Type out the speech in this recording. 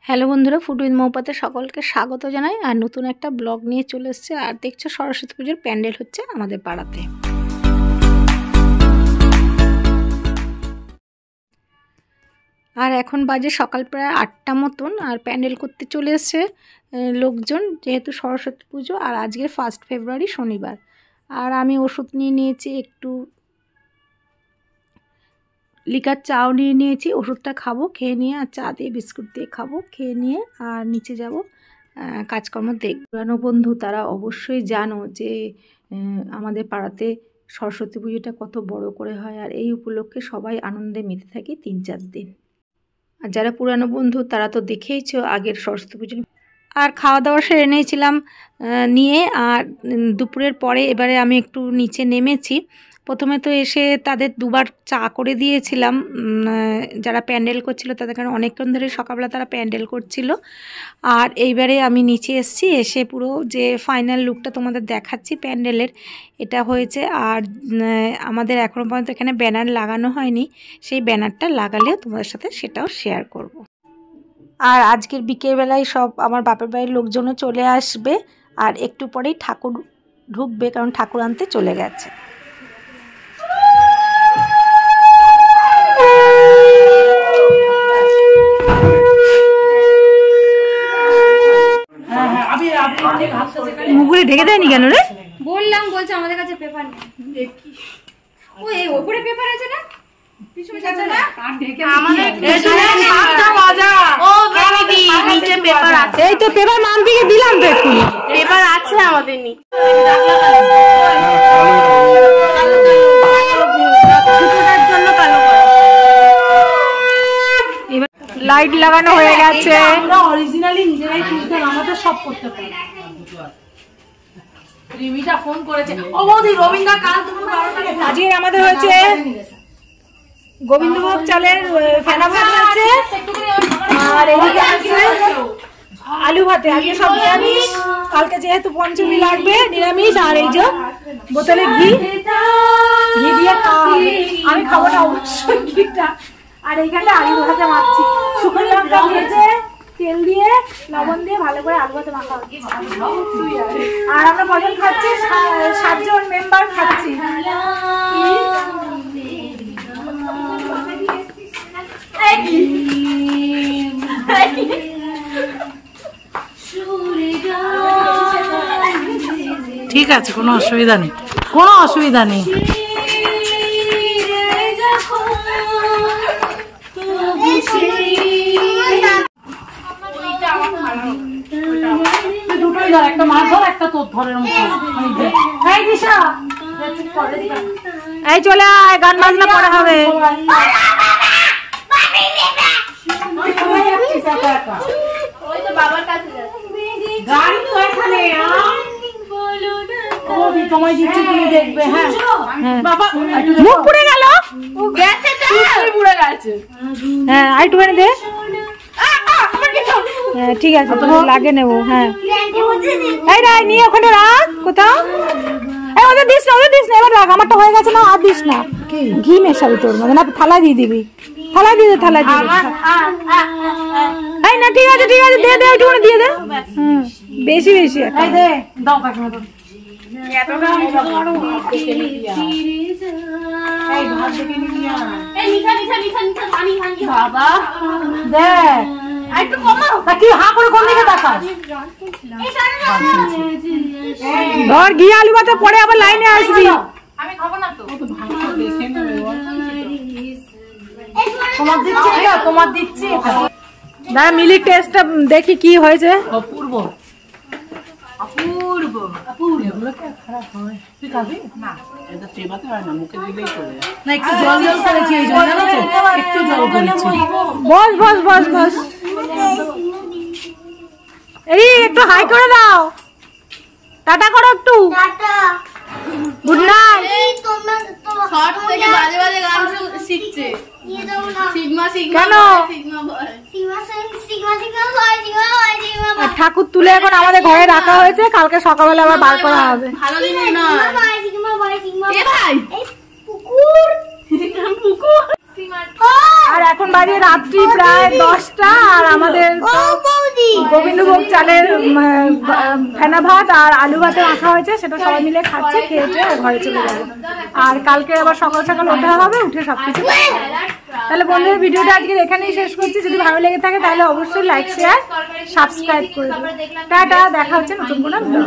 Hello বন্ধুরা, food with মৌপাতে সকলকে স্বাগত জানাই। আর নতুন একটা ব্লগ নিয়ে চলে এসেছে। আর দেখছো সরস্বতী পুজোর প্যান্ডেল হচ্ছে আমাদের পাড়াতে। আর এখন বাজে সকাল প্রায় 8টা মতন। আর প্যান্ডেল করতে চলে এসছে লোকজন, যেহেতু সরস্বতী পুজো আর আজকে 1 ফেব্রুয়ারি শনিবার। আর আমি ওষুধ নিয়ে নিয়েছি, একটু লিকার চাও নিয়ে নিয়েছি, ওষুধটা খাবো, খেয়ে নিয়ে আর চা দিয়ে বিস্কুট দিয়ে খাবো, খেয়ে নিয়ে আর নিচে যাব কাজকর্ম দেখব। পুরানো বন্ধু তারা অবশ্যই জানো যে আমাদের পাড়াতে সরস্বতী পুজোটা কত বড় করে হয়। আর এই উপলক্ষে সবাই আনন্দে মেতে থাকি 3-4 দিন। আর যারা পুরানো বন্ধু তারা তো দেখেইছো আগের সরস্বতী পুজো। আর খাওয়া দাওয়া সেরে নিয়েছিলাম নিয়ে। আর দুপুরের পরে এবারে আমি একটু নিচে নেমেছি। প্রথমে তো এসে তাদের দুবার চা করে দিয়েছিলাম, যারা প্যান্ডেল করছিল তাদের, কারণ অনেকক্ষণ ধরে সকালবেলা তারা প্যান্ডেল করছিল। আর এইবারে আমি নিচে এসেছি, এসে পুরো যে ফাইনাল লুকটা তোমাদের দেখাচ্ছি প্যান্ডেলের, এটা হয়েছে। আর আমাদের এখনও পর্যন্ত এখানে ব্যানার লাগানো হয়নি, সেই ব্যানারটা লাগালেও তোমাদের সাথে সেটাও শেয়ার করব। আর আজকের বিকেলবেলায় সব আমার বাপের বাড়ির লোকজনও চলে আসবে। আর একটু পরেই ঠাকুর ঢুকবে, কারণ ঠাকুর আনতে চলে গেছে। মুখে ঢেকে দেয়নি কেন রে? বললাম, বলছে আমাদের কাছে পেপার নেই। ওই ওপরে পেপার আছে না, পিছনে আছে না, আর ঢেকে আমাদের সাতটা বাজা। ও বেবি নিচে পেপার আছে। এই তো পেপার মান দিকে দিলাম তো, একটু পেপার আছে আমাদের নি। লাইট লাগানো হয়ে গেছে। আমরা অরিজিনালি নিজেরাই তুলতে, আমাদের সব করতে পারি। রিমিটা ফোন করেছে, ও বৌদি রবীন্দ্র কাল তুমি 12টা গেছে। আজকে আমাদের হয়েছে গোবিন্দভোগ চালের ফেনা ভাত হয়েছে, আর এদিকে আছে আলু ভাতে। আজকে সব নিরামিষ, কালকে যেহেতু পঞ্চমী লাগবে নিরামিষ। আর এই যে বোতলে ঘি দিয়ে খাওয়া হবে। আমি খাবো না অবশ্যই ঘিটা। আর এইখানটা আলু ভাতে মাখছি, শুকনো লঙ্কা ভেজে তেল দিয়ে লবণ দিয়ে ভালো করে আলু ভাতে মাখা হচ্ছে। আর আমরা কজন খাচ্ছি? 7 জন মেম্বার খাচ্ছি। ঠিক আছে, কোনো অসুবিধা নেই, কোনো অসুবিধা নেই। দুটোই ধর, একটা মাছ ধর, একটা তোর ধরের মতো। এই দিশা, এই চলে আয়, গান বাজনা পড়া হবে। গাড়ি তো এখানে, তোমায় দিচ্ছি, তুমি দেখবে। হ্যাঁ বাবা, মুখ পুড়ে গেল, পুরো গেছে। হ্যাঁ আর একটুখানি দে। হ্যাঁ ঠিক আছে, তুমি লাগে নেবো। হ্যাঁ এই রাই নিয়ে ওখানে রাখ কোথাও। এই ওদের দিস না, ওদের দিস না, এবার রাখ, আমারটা হয়ে গেছে না, আর দিস না। ঘি মেশাবি তোর মধ্যে, না থালা দিয়ে দিবি, থালা দিয়ে দে, থালা দিয়ে দে। এই না ঠিক আছে, ঠিক আছে, দে দে, একটুখানি দিয়ে দে। বেশি বেশি এই দে, দাও কাকিমা দাও। বাবা দেখ একটু কমাও, কি হা করে কোন দিকে তাকাস? ধর ঘি আলু ভাতে পরে আবার লাইনে আসবি। আমি খাবো না তো। তোমার দিচ্ছি এটা, তোমার দিচ্ছি এটা। দাঁড়া মিলি টেস্টটা দেখি কি হয়েছে। অপূর্ব, অপূর্ব, অপূর্ব। এগুলো কি খারাপ হয়? তুই খাবি না? এটা চেবাতে হয় না, মুখে দিলেই চলে যায়। না একটু জল জল করেছি, এই জল জানো তো, একটু জল করেছি। বস বস বস বস, এই একটু হাই করে দাও, টাটা করো একটু, গুড নাইট। শর্ট থেকে বাজে বাজে গান শিখছে। সিগমা সিগমা কেন? সিগমা বয়। আর ঠাকুর তুলে এখন আমাদের ঘরে রাখা হয়েছে, কালকে সকালবেলা আবার বার করা হবে। ভালো জিনিস নয়। এ ভাই পুকুর পুকুর আর এখন বাজে রাত্রি প্রায় 10টা। আর আমাদের গোবিন্দভোগ চালের ফেনা ভাত আর আলু ভাতে মাখা হয়েছে, সেটা সবাই মিলে খাচ্ছি, খেয়েছে ঘরে চলে যাবো। আর কালকে আবার সকাল সকাল ওঠা হবে, উঠে সবকিছু। তাহলে বন্ধুদের ভিডিওটা আজকে এখানেই শেষ করছি। যদি ভালো লেগে থাকে তাহলে অবশ্যই লাইক শেয়ার সাবস্ক্রাইব করে দিন। টাটা, দেখা হচ্ছে নতুন কোনো ভিডিও।